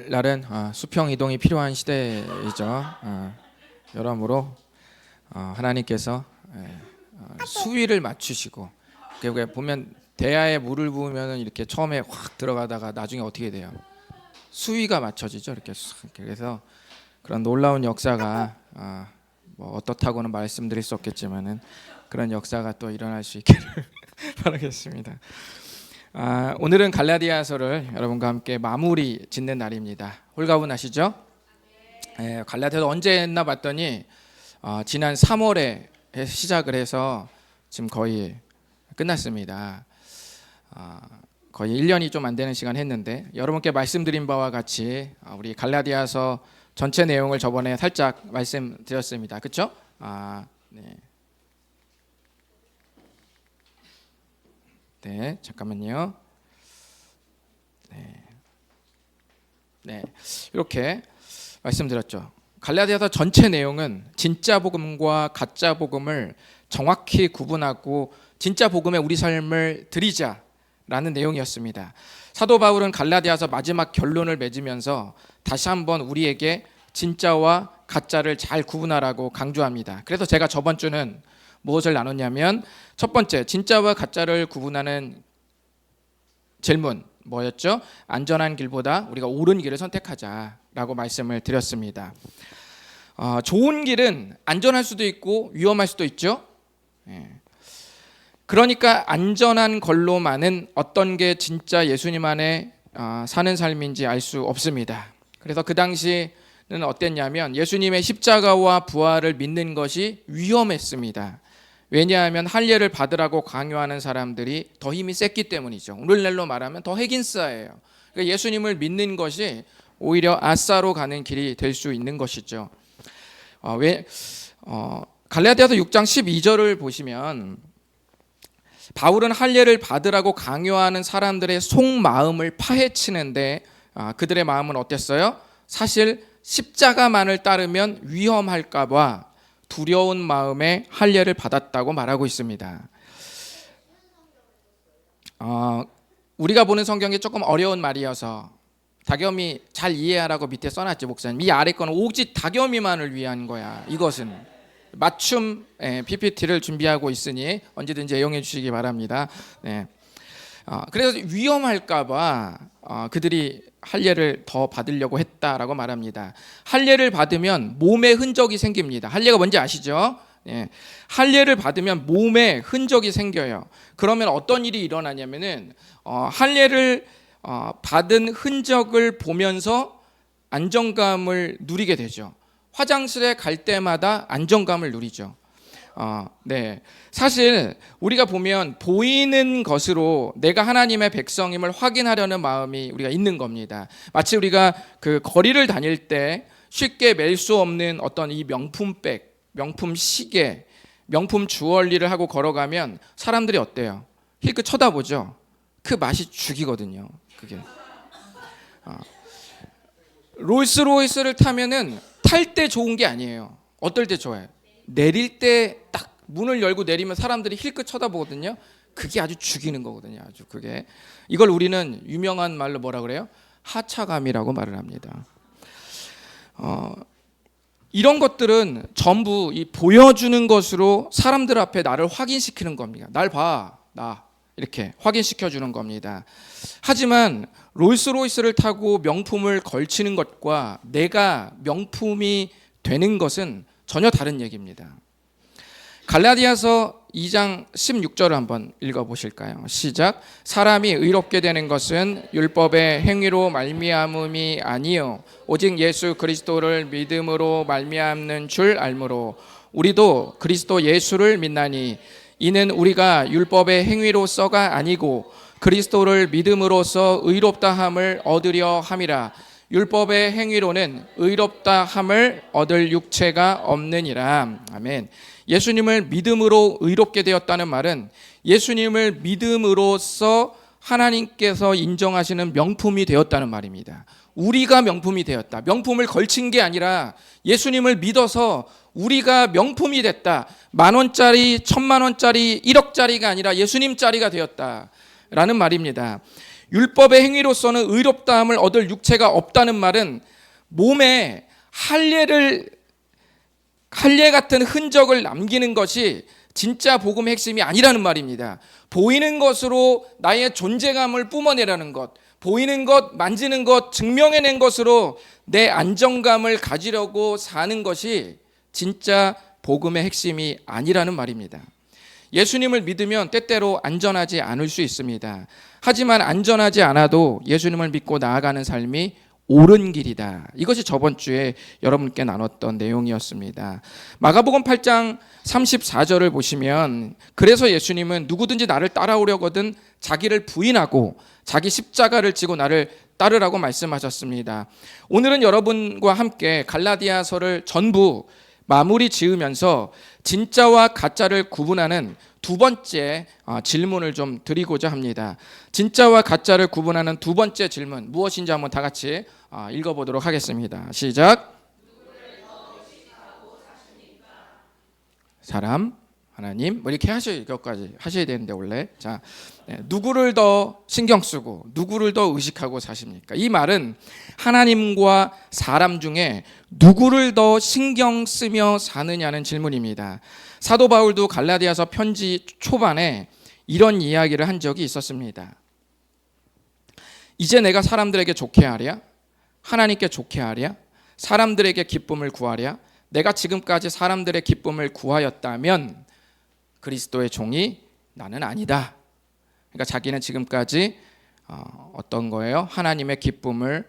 오늘날은 수평 이동이 필요한 시대이죠. 여러모로 하나님께서 수위를 맞추시고, 보면 대야에 물을 부으면 이렇게 처음에 확 들어가다가 나중에 어떻게 돼요? 수위가 맞춰지죠. 이렇게. 그래서 그런 놀라운 역사가 뭐 어떻다고는 말씀드릴 수 없겠지만은 그런 역사가 또 일어날 수 있기를 바라겠습니다. 오늘은 갈라디아서를 여러분과 함께 마무리 짓는 날입니다. 홀가분하시죠? 갈라디아서 언제 했나 봤더니 지난 3월에 시작을 해서 지금 거의 끝났습니다. 거의 1년이 좀 안 되는 시간 했는데, 여러분께 말씀드린 바와 같이 우리 갈라디아서 전체 내용을 저번에 살짝 말씀드렸습니다. 그렇죠? 네, 잠깐만요. 네, 이렇게 말씀드렸죠. 갈라디아서 전체 내용은 진짜 복음과 가짜 복음을 정확히 구분하고 진짜 복음에 우리 삶을 드리자라는 내용이었습니다. 사도 바울은 갈라디아서 마지막 결론을 맺으면서 다시 한번 우리에게 진짜와 가짜를 잘 구분하라고 강조합니다. 그래서 제가 저번 주는 무엇을 나눴냐면, 첫 번째, 진짜와 가짜를 구분하는 질문 뭐였죠? 안전한 길보다 우리가 옳은 길을 선택하자라고 말씀을 드렸습니다. 좋은 길은 안전할 수도 있고 위험할 수도 있죠. 그러니까 안전한 걸로만은 어떤 게 진짜 예수님 안에 사는 삶인지 알 수 없습니다. 그래서 그 당시는 어땠냐면, 예수님의 십자가와 부활을 믿는 것이 위험했습니다. 왜냐하면 할례를 받으라고 강요하는 사람들이 더 힘이 셌기 때문이죠. 오늘날로 말하면 더 핵인싸예요. 그러니까 예수님을 믿는 것이 오히려 아싸로 가는 길이 될 수 있는 것이죠. 갈라디아서 6장 12절을 보시면, 바울은 할례를 받으라고 강요하는 사람들의 속마음을 파헤치는데, 그들의 마음은 어땠어요? 사실 십자가만을 따르면 위험할까 봐 두려운 마음에 할례를 받았다고 말하고 있습니다. 우리가 보는 성경이 조금 어려운 말이어서 다겸이 잘 이해하라고 밑에 써놨지, 목사님. 이 아래 거는 오직 다겸이만을 위한 거야. 이것은 맞춤 PPT를 준비하고 있으니 언제든지 애용해 주시기 바랍니다. 그래서 위험할까 봐 그들이 할례를 더 받으려고 했다라고 말합니다. 할례를 받으면 몸에 흔적이 생깁니다. 할례가 뭔지 아시죠? 할례를 받으면 몸에 흔적이 생겨요. 그러면 어떤 일이 일어나냐면은 할례를 받은 흔적을 보면서 안정감을 누리게 되죠. 화장실에 갈 때마다 안정감을 누리죠. 사실 우리가 보면 보이는 것으로 내가 하나님의 백성임을 확인하려는 마음이 우리가 있는 겁니다. 마치 우리가 그 거리를 다닐 때 쉽게 맬 수 없는 어떤 이 명품백, 명품 시계, 명품 주얼리를 하고 걸어가면 사람들이 어때요? 힐끗 쳐다보죠. 그 맛이 죽이거든요. 그게 롤스로이스를 타면은 탈 때 좋은 게 아니에요. 어떨 때 좋아요? 내릴 때 딱 문을 열고 내리면 사람들이 힐끗 쳐다보거든요. 그게 아주 죽이는 거거든요. 아주 그게. 이걸 우리는 유명한 말로 뭐라 그래요? 하차감이라고 말을 합니다. 이런 것들은 전부 이 보여주는 것으로 사람들 앞에 나를 확인시키는 겁니다. 날 봐, 나 이렇게 확인시켜 주는 겁니다. 하지만 롤스로이스를 타고 명품을 걸치는 것과 내가 명품이 되는 것은 전혀 다른 얘기입니다. 갈라디아서 2장 16절을 한번 읽어보실까요? 시작. 사람이 의롭게 되는 것은 율법의 행위로 말미암음이 아니요 오직 예수 그리스도를 믿음으로 말미암는 줄 알므로 우리도 그리스도 예수를 믿나니 이는 우리가 율법의 행위로서가 아니고 그리스도를 믿음으로써 의롭다 함을 얻으려 함이라. 율법의 행위로는 의롭다 함을 얻을 육체가 없느니라. 아멘. 예수님을 믿음으로 의롭게 되었다는 말은 예수님을 믿음으로써 하나님께서 인정하시는 명품이 되었다는 말입니다. 우리가 명품이 되었다. 명품을 걸친 게 아니라 예수님을 믿어서 우리가 명품이 됐다. 10,000원짜리, 1,000,000원짜리, 1억짜리가 아니라 예수님짜리가 되었다라는 말입니다. 율법의 행위로서는 의롭다함을 얻을 육체가 없다는 말은 몸에 할례 같은 흔적을 남기는 것이 진짜 복음의 핵심이 아니라는 말입니다. 보이는 것으로 나의 존재감을 뿜어내라는 것, 보이는 것, 만지는 것, 증명해낸 것으로 내 안정감을 가지려고 사는 것이 진짜 복음의 핵심이 아니라는 말입니다. 예수님을 믿으면 때때로 안전하지 않을 수 있습니다. 하지만 안전하지 않아도 예수님을 믿고 나아가는 삶이 옳은 길이다. 이것이 저번 주에 여러분께 나눴던 내용이었습니다. 마가복음 8장 34절을 보시면 그래서 예수님은 누구든지 나를 따라오려거든 자기를 부인하고 자기 십자가를 지고 나를 따르라고 말씀하셨습니다. 오늘은 여러분과 함께 갈라디아서를 전부 마무리 지으면서 진짜와 가짜를 구분하는 두 번째 질문을 좀 드리고자 합니다. 진짜와 가짜를 구분하는 두 번째 질문 무엇인지 한번 다 같이 읽어보도록 하겠습니다. 시작. 사람, 하나님, 뭐 이렇게 이것까지 하셔야 되는데 원래 누구를 더 신경 쓰고 누구를 더 의식하고 사십니까? 이 말은 하나님과 사람 중에 누구를 더 신경 쓰며 사느냐는 질문입니다. 사도 바울도 갈라디아서 편지 초반에 이런 이야기를 한 적이 있었습니다. 이제 내가 사람들에게 좋게 하랴? 하나님께 좋게 하랴? 사람들에게 기쁨을 구하랴? 내가 지금까지 사람들의 기쁨을 구하였다면 그리스도의 종이 나는 아니다. 그러니까 자기는 지금까지 어떤 거예요? 하나님의 기쁨을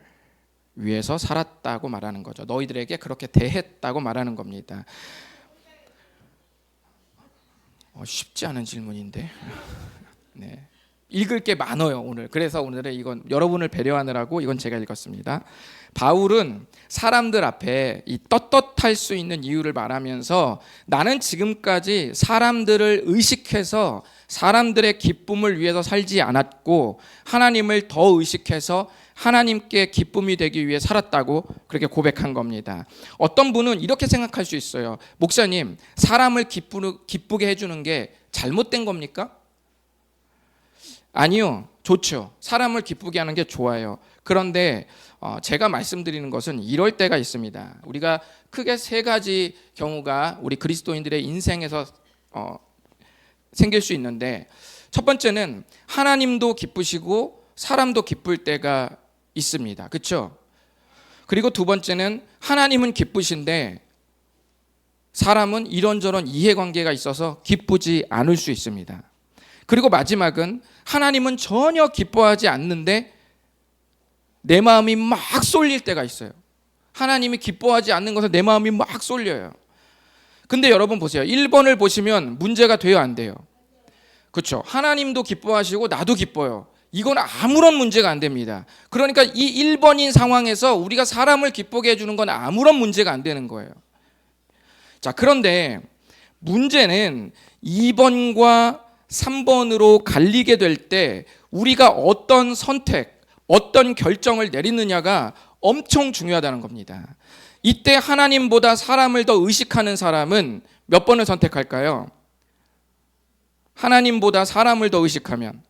위해서 살았다고 말하는 거죠. 너희들에게 그렇게 대했다고 말하는 겁니다. 쉽지 않은 질문인데 네. 읽을 게 많아요 오늘. 그래서 오늘은 이건 여러분을 배려하느라고 이건 제가 읽었습니다. 바울은 사람들 앞에 이 떳떳할 수 있는 이유를 말하면서 나는 지금까지 사람들을 의식해서 사람들의 기쁨을 위해서 살지 않았고 하나님을 더 의식해서 하나님께 기쁨이 되기 위해 살았다고 그렇게 고백한 겁니다. 어떤 분은 이렇게 생각할 수 있어요. 목사님, 사람을 기쁘게 해주는 게 잘못된 겁니까? 아니요, 좋죠. 사람을 기쁘게 하는 게 좋아요. 그런데 제가 말씀드리는 것은 이럴 때가 있습니다. 우리가 크게 세 가지 경우가 우리 그리스도인들의 인생에서 생길 수 있는데, 첫 번째는 하나님도 기쁘시고 사람도 기쁠 때가 있습니다. 그렇죠? 그리고 두 번째는 하나님은 기쁘신데 사람은 이런저런 이해관계가 있어서 기쁘지 않을 수 있습니다. 그리고 마지막은 하나님은 전혀 기뻐하지 않는데 내 마음이 막 쏠릴 때가 있어요. 하나님이 기뻐하지 않는 것에 내 마음이 막 쏠려요. 근데 여러분 보세요. 1번을 보시면 문제가 돼요, 안 돼요? 그렇죠? 하나님도 기뻐하시고 나도 기뻐요. 이건 아무런 문제가 안 됩니다. 그러니까 이 1번인 상황에서 우리가 사람을 기쁘게 해주는 건 아무런 문제가 안 되는 거예요. 자, 그런데 문제는 2번과 3번으로 갈리게 될 때 우리가 어떤 선택, 어떤 결정을 내리느냐가 엄청 중요하다는 겁니다. 이때 하나님보다 사람을 더 의식하는 사람은 몇 번을 선택할까요? 하나님보다 사람을 더 의식하면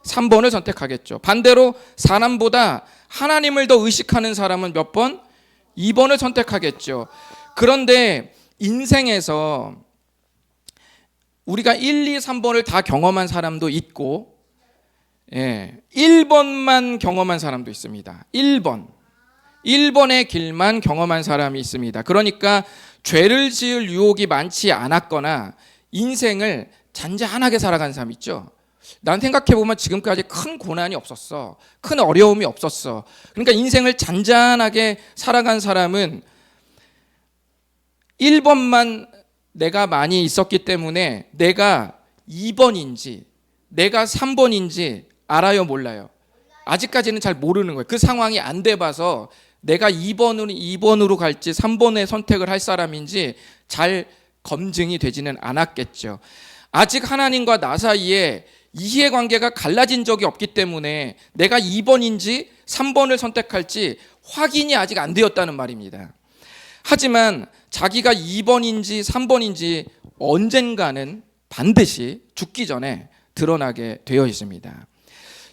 3번을 선택하겠죠. 반대로 사람보다 하나님을 더 의식하는 사람은 몇 번? 2번을 선택하겠죠. 그런데 인생에서 우리가 1, 2, 3번을 다 경험한 사람도 있고 1번만 경험한 사람도 있습니다. 1번의 길만 경험한 사람이 있습니다. 그러니까 죄를 지을 유혹이 많지 않았거나 인생을 잔잔하게 살아간 사람 있죠. 난 생각해보면 지금까지 큰 고난이 없었어. 큰 어려움이 없었어. 그러니까 인생을 잔잔하게 살아간 사람은 1번만 내가 많이 있었기 때문에 내가 2번인지 내가 3번인지 알아요, 몰라요? 아직까지는 잘 모르는 거예요. 그 상황이 안 돼봐서 내가 2번으로 갈지 3번의 선택을 할 사람인지 잘 검증이 되지는 않았겠죠. 아직 하나님과 나 사이에 이해관계가 갈라진 적이 없기 때문에 내가 2번인지 3번을 선택할지 확인이 아직 안 되었다는 말입니다. 하지만 자기가 2번인지 3번인지 언젠가는 반드시 죽기 전에 드러나게 되어 있습니다.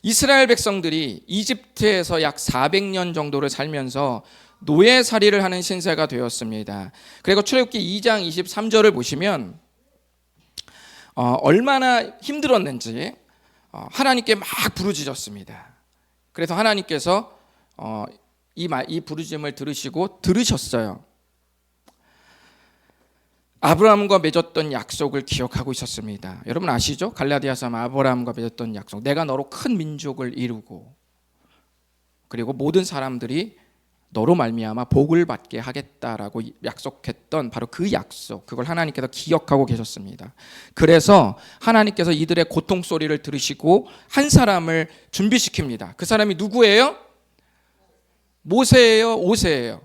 이스라엘 백성들이 이집트에서 약 400년 정도를 살면서 노예살이를 하는 신세가 되었습니다. 그리고 출애굽기 2장 23절을 보시면 얼마나 힘들었는지 하나님께 막 부르짖었습니다. 그래서 하나님께서 이 부르짖음을 들으셨어요. 아브라함과 맺었던 약속을 기억하고 있었습니다. 여러분 아시죠? 갈라디아서 아브라함과 맺었던 약속. 내가 너로 큰 민족을 이루고 그리고 모든 사람들이 너로 말미암아 복을 받게 하겠다라고 약속했던 바로 그 약속, 그걸 하나님께서 기억하고 계셨습니다. 그래서 하나님께서 이들의 고통 소리를 들으시고 한 사람을 준비시킵니다. 그 사람이 누구예요? 모세예요? 오세예요?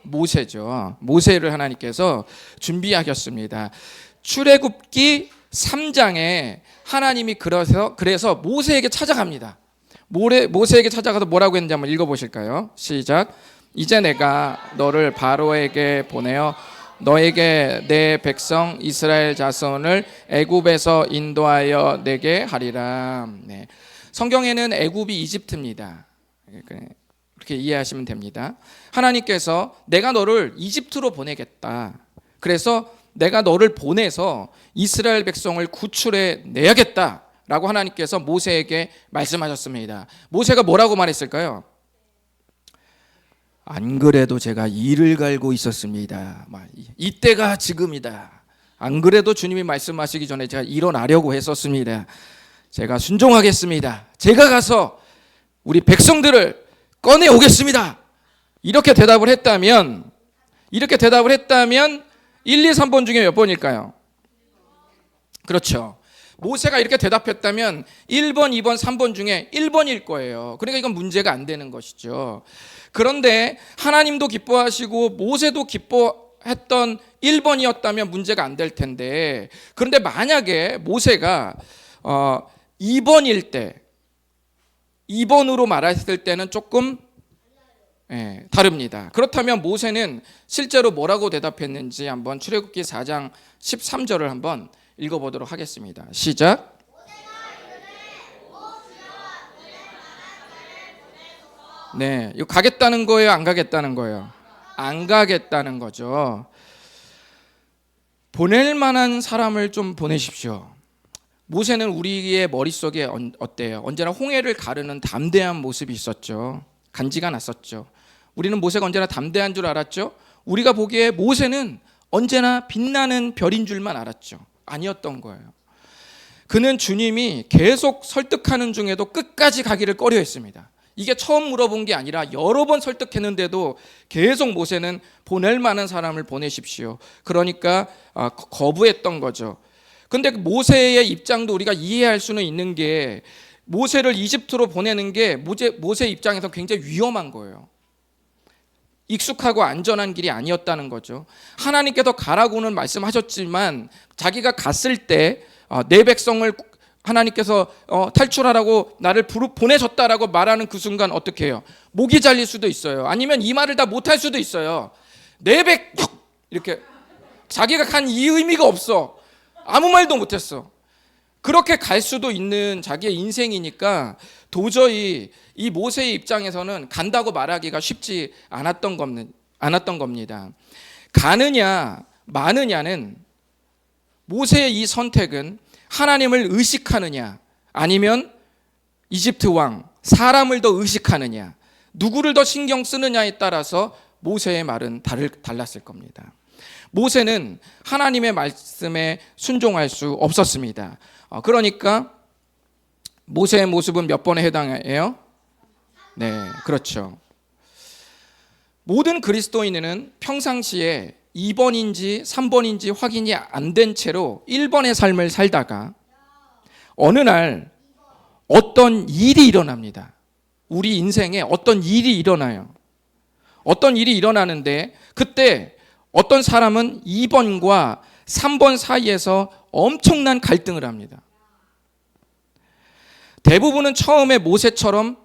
모세죠. 모세를 하나님께서 준비하셨습니다. 출애굽기 3장에 하나님이 그래서 모세에게 찾아갑니다. 모세에게 찾아가서 뭐라고 했는지 한번 읽어보실까요? 시작. 이제 내가 너를 바로에게 보내어 너에게 내 백성 이스라엘 자손을 애굽에서 인도하여 내게 하리라. 네. 성경에는 애굽이 이집트입니다. 그렇게 이해하시면 됩니다. 하나님께서 내가 너를 이집트로 보내겠다. 그래서 내가 너를 보내서 이스라엘 백성을 구출해 내야겠다 라고 하나님께서 모세에게 말씀하셨습니다. 모세가 뭐라고 말했을까요? 안 그래도 제가 이를 갈고 있었습니다. 이때가 지금이다. 안 그래도 주님이 말씀하시기 전에 제가 일어나려고 했었습니다. 제가 순종하겠습니다. 제가 가서 우리 백성들을 꺼내 오겠습니다. 이렇게 대답을 했다면 1, 2, 3번 중에 몇 번일까요? 그렇죠. 모세가 이렇게 대답했다면 1번, 2번, 3번 중에 1번일 거예요. 그러니까 이건 문제가 안 되는 것이죠. 그런데 하나님도 기뻐하시고 모세도 기뻐했던 1번이었다면 문제가 안 될 텐데, 그런데 만약에 모세가 2번일 때, 2번으로 말했을 때는 조금 다릅니다. 그렇다면 모세는 실제로 뭐라고 대답했는지 한번 출애굽기 4장 13절을 한번 읽어보도록 하겠습니다. 시작. 네, 이거 가겠다는 거예요? 안 가겠다는 거예요? 안 가겠다는 거죠. 보낼 만한 사람을 좀 보내십시오. 모세는 우리의 머릿속에 어때요? 언제나 홍해를 가르는 담대한 모습이 있었죠. 간지가 났었죠. 우리는 모세가 언제나 담대한 줄 알았죠. 우리가 보기에 모세는 언제나 빛나는 별인 줄만 알았죠. 아니었던 거예요. 그는 주님이 계속 설득하는 중에도 끝까지 가기를 꺼려했습니다. 이게 처음 물어본 게 아니라 여러 번 설득했는데도 계속 모세는 보낼 만한 사람을 보내십시오. 그러니까 거부했던 거죠. 근데 모세의 입장도 우리가 이해할 수는 있는 게, 모세를 이집트로 보내는 게 모세 입장에서 굉장히 위험한 거예요. 익숙하고 안전한 길이 아니었다는 거죠. 하나님께서 가라고는 말씀하셨지만 자기가 갔을 때 내 백성을 하나님께서 탈출하라고 나를 보내셨다라고 말하는 그 순간 어떻게 해요? 목이 잘릴 수도 있어요. 아니면 이 말을 다 못할 수도 있어요. 이렇게 자기가 간 이 의미가 없어. 아무 말도 못했어. 그렇게 갈 수도 있는 자기의 인생이니까 도저히 이 모세의 입장에서는 간다고 말하기가 쉽지 않았던 겁니다. 가느냐 마느냐는, 모세의 이 선택은 하나님을 의식하느냐 아니면 이집트 왕 사람을 더 의식하느냐, 누구를 더 신경 쓰느냐에 따라서 모세의 말은 달랐을 겁니다. 모세는 하나님의 말씀에 순종할 수 없었습니다. 그러니까 모세의 모습은 몇 번에 해당해요? 네, 그렇죠. 모든 그리스도인은 평상시에 2번인지 3번인지 확인이 안 된 채로 1번의 삶을 살다가 어느 날 어떤 일이 일어납니다. 우리 인생에 어떤 일이 일어나요. 어떤 일이 일어나는데 그때 어떤 사람은 2번과 3번 사이에서 엄청난 갈등을 합니다. 대부분은 처음에 모세처럼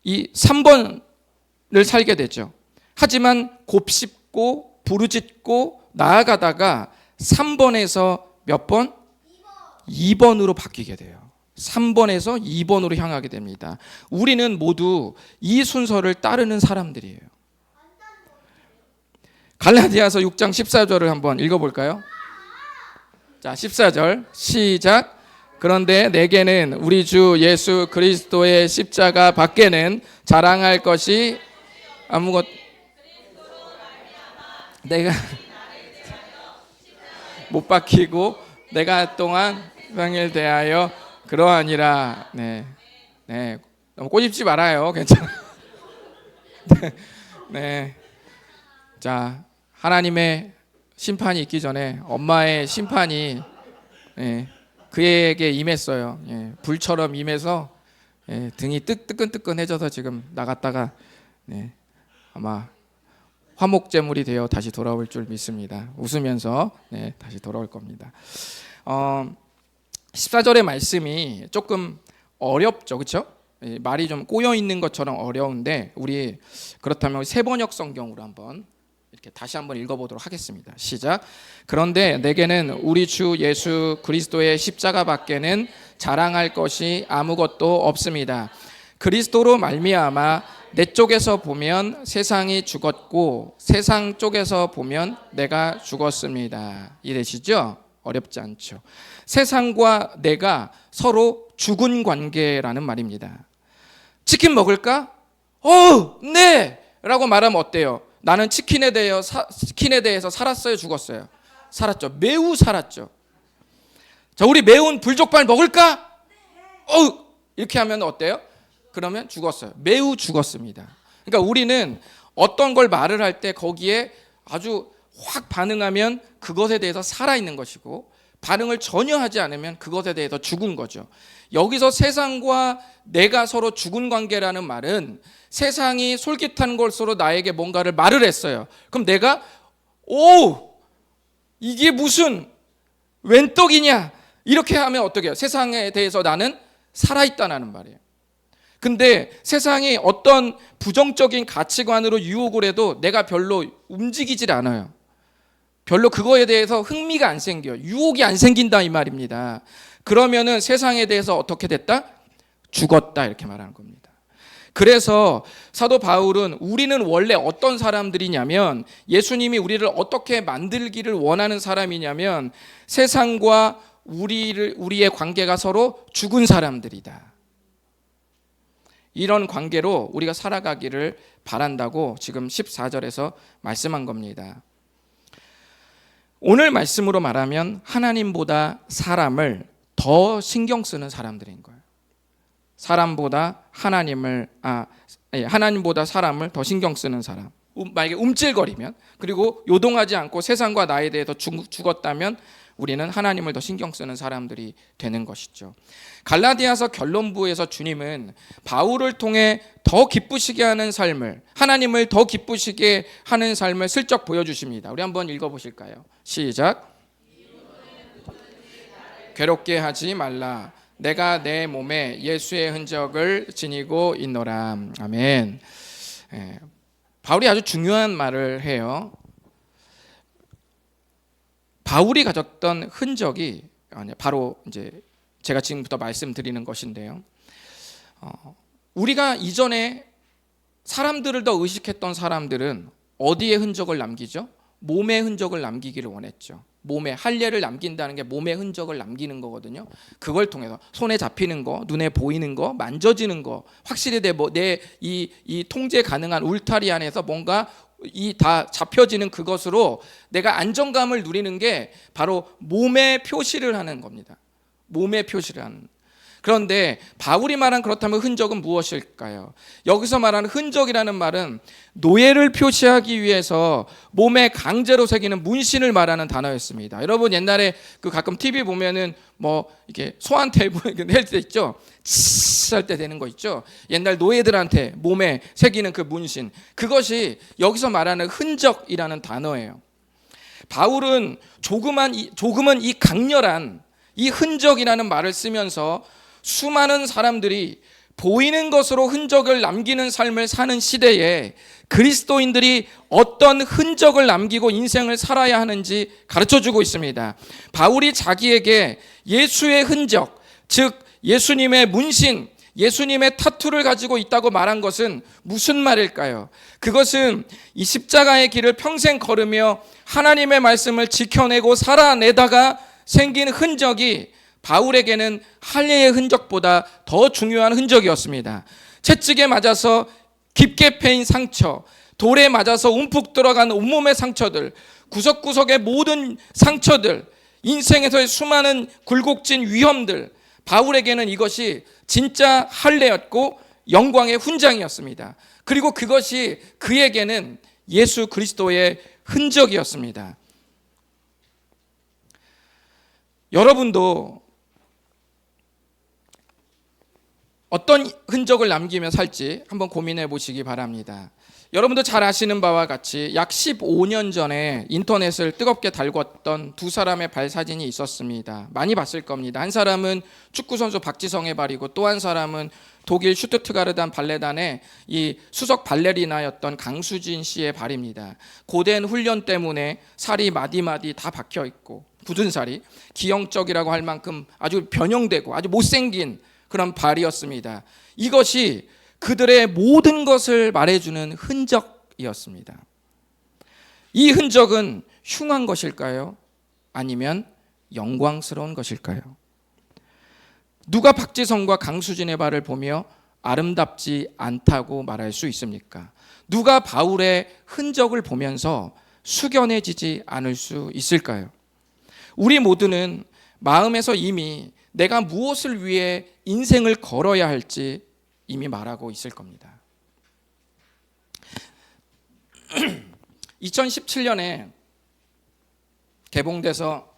이 3번을 살게 되죠. 하지만 곱씹고 부르짖고 나아가다가 3번에서 몇 번? 2번으로 바뀌게 돼요. 3번에서 2번으로 향하게 됩니다. 우리는 모두 이 순서를 따르는 사람들이에요. 갈라디아서 6장 14절을 한번 읽어볼까요? 자, 14절 시작. 그런데 내게는 우리 주 예수 그리스도의 십자가 밖에는 자랑할 것이 아무것 내가 못 박히고 내가 또한 평일 대하여 그러하니라. 네, 너무 꼬집지 말아요. 괜찮아요. 네, 자, 하나님의 심판이 있기 전에 엄마의 심판이 그에게 임했어요. 불처럼 임해서 등이 뜨끈뜨끈해져서 지금 나갔다가 아마 화목제물이 되어 다시 돌아올 줄 믿습니다. 웃으면서 다시 돌아올 겁니다. 14절의 말씀이 조금 어렵죠, 그렇죠? 말이 좀 꼬여 있는 것처럼 어려운데 우리 그렇다면 세번역 성경으로 한번 이렇게 다시 한번 읽어보도록 하겠습니다. 시작. 그런데 내게는 우리 주 예수 그리스도의 십자가 밖에는 자랑할 것이 아무것도 없습니다. 그리스도로 말미암아 내 쪽에서 보면 세상이 죽었고 세상 쪽에서 보면 내가 죽었습니다. 이해되시죠? 어렵지 않죠. 세상과 내가 서로 죽은 관계라는 말입니다. 치킨 먹을까? 네! 라고 말하면 어때요? 나는 치킨에 대해서 살았어요, 죽었어요? 살았죠. 매우 살았죠. 자, 우리 매운 불족발 먹을까? 이렇게 하면 어때요? 그러면 죽었어요. 매우 죽었습니다. 그러니까 우리는 어떤 걸 말을 할 때 거기에 아주 확 반응하면 그것에 대해서 살아있는 것이고 반응을 전혀 하지 않으면 그것에 대해서 죽은 거죠. 여기서 세상과 내가 서로 죽은 관계라는 말은 세상이 솔깃한 것으로 나에게 뭔가를 말을 했어요. 그럼 내가 이게 무슨 웬 떡이냐 이렇게 하면 어떻게 해요? 세상에 대해서 나는 살아있다는 말이에요. 근데 세상이 어떤 부정적인 가치관으로 유혹을 해도 내가 별로 움직이질 않아요. 별로 그거에 대해서 흥미가 안 생겨요. 유혹이 안 생긴다 이 말입니다. 그러면은 세상에 대해서 어떻게 됐다? 죽었다 이렇게 말하는 겁니다. 그래서 사도 바울은 우리는 원래 어떤 사람들이냐면 예수님이 우리를 어떻게 만들기를 원하는 사람이냐면 세상과 우리의 관계가 서로 죽은 사람들이다. 이런 관계로 우리가 살아가기를 바란다고 지금 14절에서 말씀한 겁니다. 오늘 말씀으로 말하면 하나님보다 사람을 더 신경 쓰는 사람들인 거예요. 하나님보다 사람을 더 신경 쓰는 사람. 만약에 움찔거리면 그리고 요동하지 않고 세상과 나에 대해서 죽었다면 우리는 하나님을 더 신경 쓰는 사람들이 되는 것이죠. 갈라디아서 결론부에서 주님은 바울을 통해 더 기쁘시게 하는 삶을, 하나님을 더 기쁘시게 하는 삶을 슬쩍 보여주십니다. 우리 한번 읽어보실까요? 시작. 괴롭게 하지 말라. 내가 내 몸에 예수의 흔적을 지니고 있노라. 아멘. 바울이 아주 중요한 말을 해요. 바울이 가졌던 흔적이 바로 이제 제가 지금부터 말씀드리는 것인데요. 우리가 이전에 사람들을 더 의식했던 사람들은 어디에 흔적을 남기죠? 몸에 흔적을 남기기를 원했죠. 몸에 할례를 남긴다는 게 몸에 흔적을 남기는 거거든요. 그걸 통해서 손에 잡히는 거, 눈에 보이는 거, 만져지는 거, 확실히 이 통제 가능한 울타리 안에서 뭔가 다 잡혀지는 그것으로 내가 안정감을 누리는 게 바로 몸에 표시를 하는 겁니다. 몸에 표시를 하는. 그런데 바울이 말한 그렇다면 흔적은 무엇일까요? 여기서 말하는 흔적이라는 말은 노예를 표시하기 위해서 몸에 강제로 새기는 문신을 말하는 단어였습니다. 여러분 옛날에 가끔 TV 보면은 이렇게 소한테 낼 때 있죠? 치스 할 때 되는 거 있죠? 옛날 노예들한테 몸에 새기는 그 문신. 그것이 여기서 말하는 흔적이라는 단어예요. 바울은 조금은 이 강렬한 이 흔적이라는 말을 쓰면서 수많은 사람들이 보이는 것으로 흔적을 남기는 삶을 사는 시대에 그리스도인들이 어떤 흔적을 남기고 인생을 살아야 하는지 가르쳐주고 있습니다. 바울이 자기에게 예수의 흔적, 즉 예수님의 문신, 예수님의 타투를 가지고 있다고 말한 것은 무슨 말일까요? 그것은 이 십자가의 길을 평생 걸으며 하나님의 말씀을 지켜내고 살아내다가 생긴 흔적이 바울에게는 할례의 흔적보다 더 중요한 흔적이었습니다. 채찍에 맞아서 깊게 패인 상처, 돌에 맞아서 움푹 들어간 온몸의 상처들, 구석구석의 모든 상처들, 인생에서의 수많은 굴곡진 위험들, 바울에게는 이것이 진짜 할례였고 영광의 훈장이었습니다. 그리고 그것이 그에게는 예수 그리스도의 흔적이었습니다. 여러분도 어떤 흔적을 남기며 살지 한번 고민해 보시기 바랍니다. 여러분도 잘 아시는 바와 같이 약 15년 전에 인터넷을 뜨겁게 달궜던 두 사람의 발 사진이 있었습니다. 많이 봤을 겁니다. 한 사람은 축구선수 박지성의 발이고 또 한 사람은 독일 슈투트가르단 발레단의 이 수석 발레리나였던 강수진 씨의 발입니다. 고된 훈련 때문에 살이 마디마디 다 박혀 있고 굳은 살이 기형적이라고 할 만큼 아주 변형되고 아주 못생긴 그런 발이었습니다. 이것이 그들의 모든 것을 말해주는 흔적이었습니다. 이 흔적은 흉한 것일까요? 아니면 영광스러운 것일까요? 누가 박지성과 강수진의 발을 보며 아름답지 않다고 말할 수 있습니까? 누가 바울의 흔적을 보면서 숙연해지지 않을 수 있을까요? 우리 모두는 마음에서 이미 내가 무엇을 위해 인생을 걸어야 할지 이미 말하고 있을 겁니다. 2017년에 개봉돼서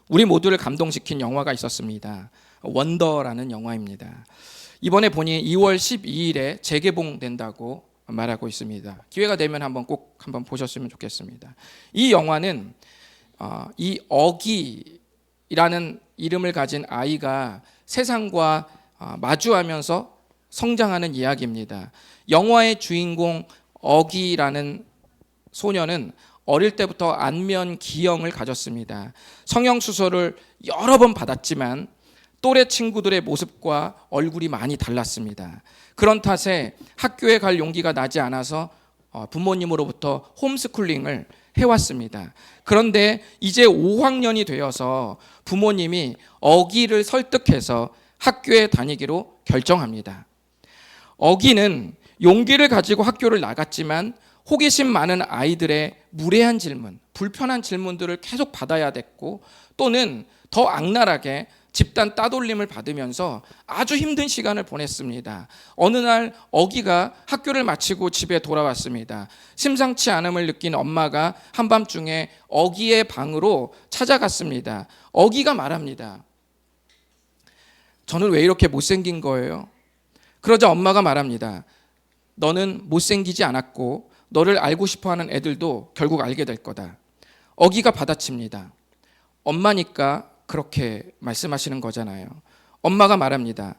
우리 모두를 감동시킨 영화가 있었습니다. 원더라는 영화입니다. 이번에 보니 2월 12일에 재개봉된다고 말하고 있습니다. 기회가 되면 꼭 한번 보셨으면 좋겠습니다. 이 영화는 이 어기라는 이름을 가진 아이가 세상과 마주하면서 성장하는 이야기입니다. 영화의 주인공 어기라는 소녀는 어릴 때부터 안면 기형을 가졌습니다. 성형수술을 여러 번 받았지만 또래 친구들의 모습과 얼굴이 많이 달랐습니다. 그런 탓에 학교에 갈 용기가 나지 않아서 부모님으로부터 홈스쿨링을 해왔습니다. 그런데 이제 5학년이 되어서 부모님이 어기를 설득해서 학교에 다니기로 결정합니다. 어기는 용기를 가지고 학교를 나갔지만 호기심 많은 아이들의 무례한 질문, 불편한 질문들을 계속 받아야 됐고 또는 더 악랄하게 집단 따돌림을 받으면서 아주 힘든 시간을 보냈습니다. 어느 날 어기가 학교를 마치고 집에 돌아왔습니다. 심상치 않음을 느낀 엄마가 한밤중에 어기의 방으로 찾아갔습니다. 어기가 말합니다. 저는 왜 이렇게 못생긴 거예요? 그러자 엄마가 말합니다. 너는 못생기지 않았고 너를 알고 싶어하는 애들도 결국 알게 될 거다. 어기가 받아칩니다. 엄마니까 그렇게 말씀하시는 거잖아요. 엄마가 말합니다.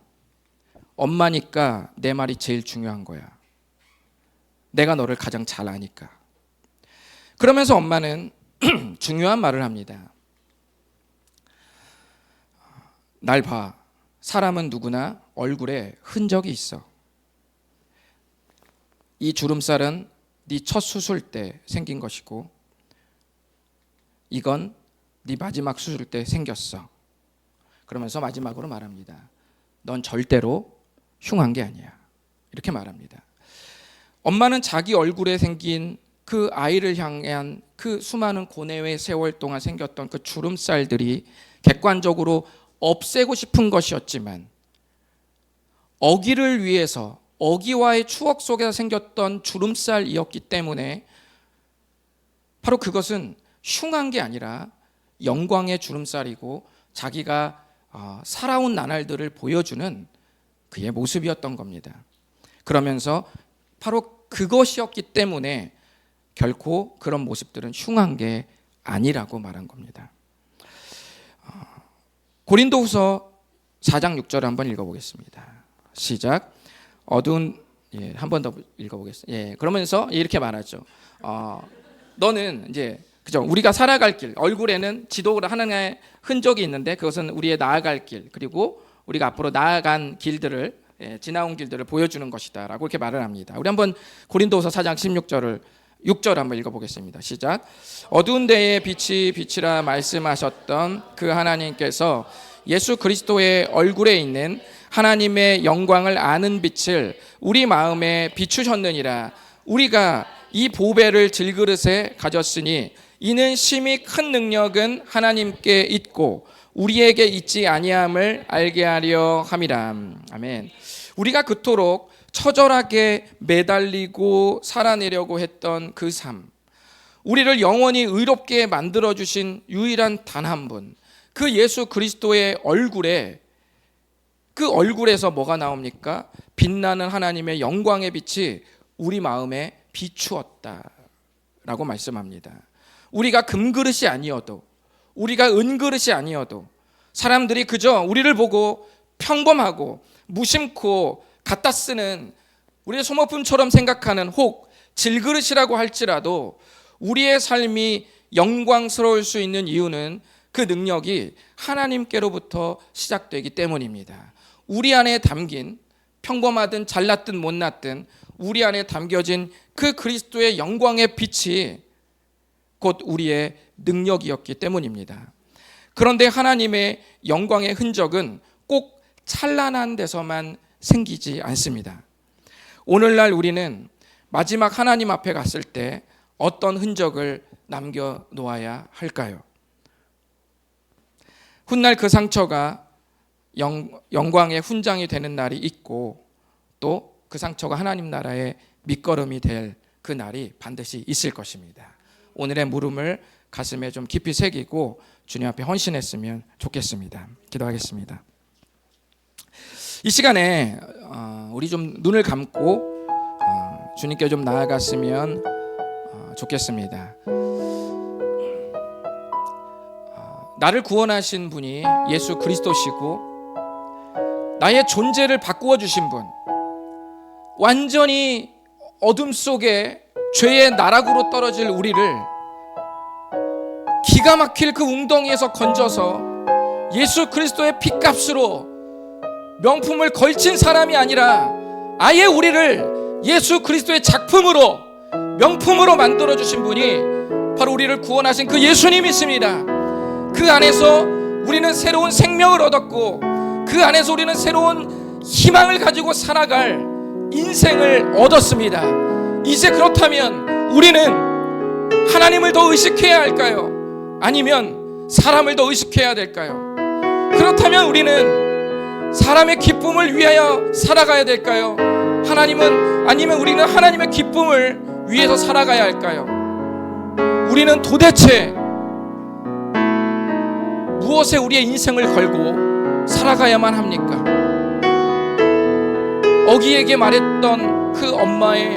엄마니까 내 말이 제일 중요한 거야. 내가 너를 가장 잘 아니까. 그러면서 엄마는 중요한 말을 합니다. 날 봐. 사람은 누구나 얼굴에 흔적이 있어. 이 주름살은 네 첫 수술 때 생긴 것이고 이건 네 마지막 수술 때 생겼어. 그러면서 마지막으로 말합니다. 넌 절대로 흉한 게 아니야. 이렇게 말합니다. 엄마는 자기 얼굴에 생긴 그 아이를 향한 그 수많은 고뇌의 세월 동안 생겼던 그 주름살들이 객관적으로 없애고 싶은 것이었지만 어기를 위해서 어기와의 추억 속에서 생겼던 주름살이었기 때문에 바로 그것은 흉한 게 아니라 영광의 주름살이고 자기가 살아온 나날들을 보여주는 그의 모습이었던 겁니다. 그러면서 바로 그것이었기 때문에 결코 그런 모습들은 흉한 게 아니라고 말한 겁니다. 고린도후서 4장 6절 한번 읽어보겠습니다. 시작. 한 번 더 읽어보겠습니다. 그러면서 이렇게 말하죠. 너는 이제 그죠? 우리가 살아갈 길, 얼굴에는 지도를 하나님의 흔적이 있는데 그것은 우리의 나아갈 길, 그리고 우리가 앞으로 나아간 길들을 지나온 길들을 보여주는 것이다 라고 이렇게 말을 합니다. 우리 한번 고린도후서 4장 6절 한번 읽어보겠습니다. 시작. 어두운 데에 빛이 빛이라 말씀하셨던 그 하나님께서 예수 그리스도의 얼굴에 있는 하나님의 영광을 아는 빛을 우리 마음에 비추셨느니라. 우리가 이 보배를 질그릇에 가졌으니 이는 심히 큰 능력은 하나님께 있고 우리에게 있지 아니함을 알게 하려 함이라. 아멘. 우리가 그토록 처절하게 매달리고 살아내려고 했던 그 삶, 우리를 영원히 의롭게 만들어주신 유일한 단 한 분, 그 예수 그리스도의 얼굴에, 그 얼굴에서 뭐가 나옵니까? 빛나는 하나님의 영광의 빛이 우리 마음에 비추었다 라고 말씀합니다. 우리가 금그릇이 아니어도, 우리가 은그릇이 아니어도 사람들이 그저 우리를 보고 평범하고 무심코 갖다 쓰는, 우리의 소모품처럼 생각하는, 혹 질그릇이라고 할지라도 우리의 삶이 영광스러울 수 있는 이유는 그 능력이 하나님께로부터 시작되기 때문입니다. 우리 안에 담긴, 평범하든 잘났든 못났든 우리 안에 담겨진 그 그리스도의 영광의 빛이 곧 우리의 능력이었기 때문입니다. 그런데 하나님의 영광의 흔적은 꼭 찬란한 데서만 생기지 않습니다. 오늘날 우리는 마지막 하나님 앞에 갔을 때 어떤 흔적을 남겨놓아야 할까요? 훗날 그 상처가 영광의 훈장이 되는 날이 있고, 또 그 상처가 하나님 나라의 밑거름이 될 그 날이 반드시 있을 것입니다. 오늘의 물음을 가슴에 좀 깊이 새기고 주님 앞에 헌신했으면 좋겠습니다. 기도하겠습니다. 이 시간에 우리 좀 눈을 감고 주님께 좀 나아갔으면 좋겠습니다. 나를 구원하신 분이 예수 그리스도시고 나의 존재를 바꾸어 주신 분, 완전히 어둠 속에 죄의 나락으로 떨어질 우리를 기가 막힐 그 웅덩이에서 건져서 예수 그리스도의 피값으로 명품을 걸친 사람이 아니라 아예 우리를 예수 그리스도의 작품으로, 명품으로 만들어주신 분이 바로 우리를 구원하신 그 예수님이십니다. 그 안에서 우리는 새로운 생명을 얻었고, 그 안에서 우리는 새로운 희망을 가지고 살아갈 인생을 얻었습니다. 이제 그렇다면 우리는 하나님을 더 의식해야 할까요? 아니면 사람을 더 의식해야 될까요? 그렇다면 우리는 사람의 기쁨을 위하여 살아가야 될까요? 아니면 우리는 하나님의 기쁨을 위해서 살아가야 할까요? 우리는 도대체 무엇에 우리의 인생을 걸고 살아가야만 합니까? 어기에게 말했던 그 엄마의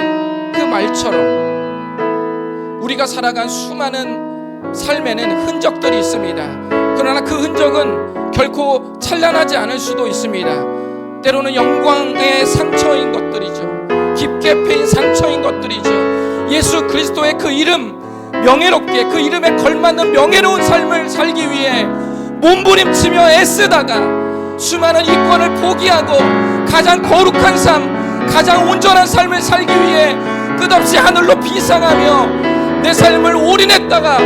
그 말처럼 우리가 살아간 수많은 삶에는 흔적들이 있습니다. 그러나 그 흔적은 결코 찬란하지 않을 수도 있습니다. 때로는 영광의 상처인 것들이죠. 깊게 패인 상처인 것들이죠. 예수 그리스도의 그 이름, 명예롭게 그 이름에 걸맞는 명예로운 삶을 살기 위해 몸부림치며 애쓰다가 수많은 이권을 포기하고 가장 거룩한 삶, 가장 온전한 삶을 살기 위해 끝없이 하늘로 비상하며 내 삶을 올인했다가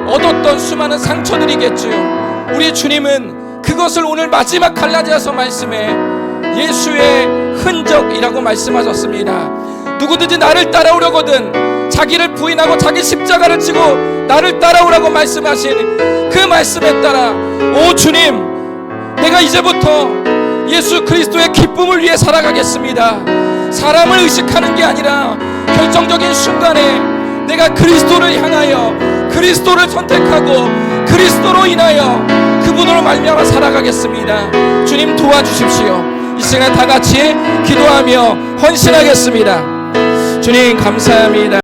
얻었던 수많은 상처들이겠지요. 우리 주님은 그것을 오늘 마지막 갈라디아서 말씀에 예수의 흔적이라고 말씀하셨습니다. 누구든지 나를 따라오려거든 자기를 부인하고 자기 십자가를 지고 나를 따라오라고 말씀하신 그 말씀에 따라, 오 주님, 내가 이제부터 예수 그리스도의 기쁨을 위해 살아가겠습니다. 사람을 의식하는 게 아니라 결정적인 순간에 내가 그리스도를 향하여, 그리스도를 선택하고 그리스도로 인하여 그분으로 말미암아 살아가겠습니다. 주님 도와주십시오. 이 시간 다 같이 기도하며 헌신하겠습니다. 주님 감사합니다.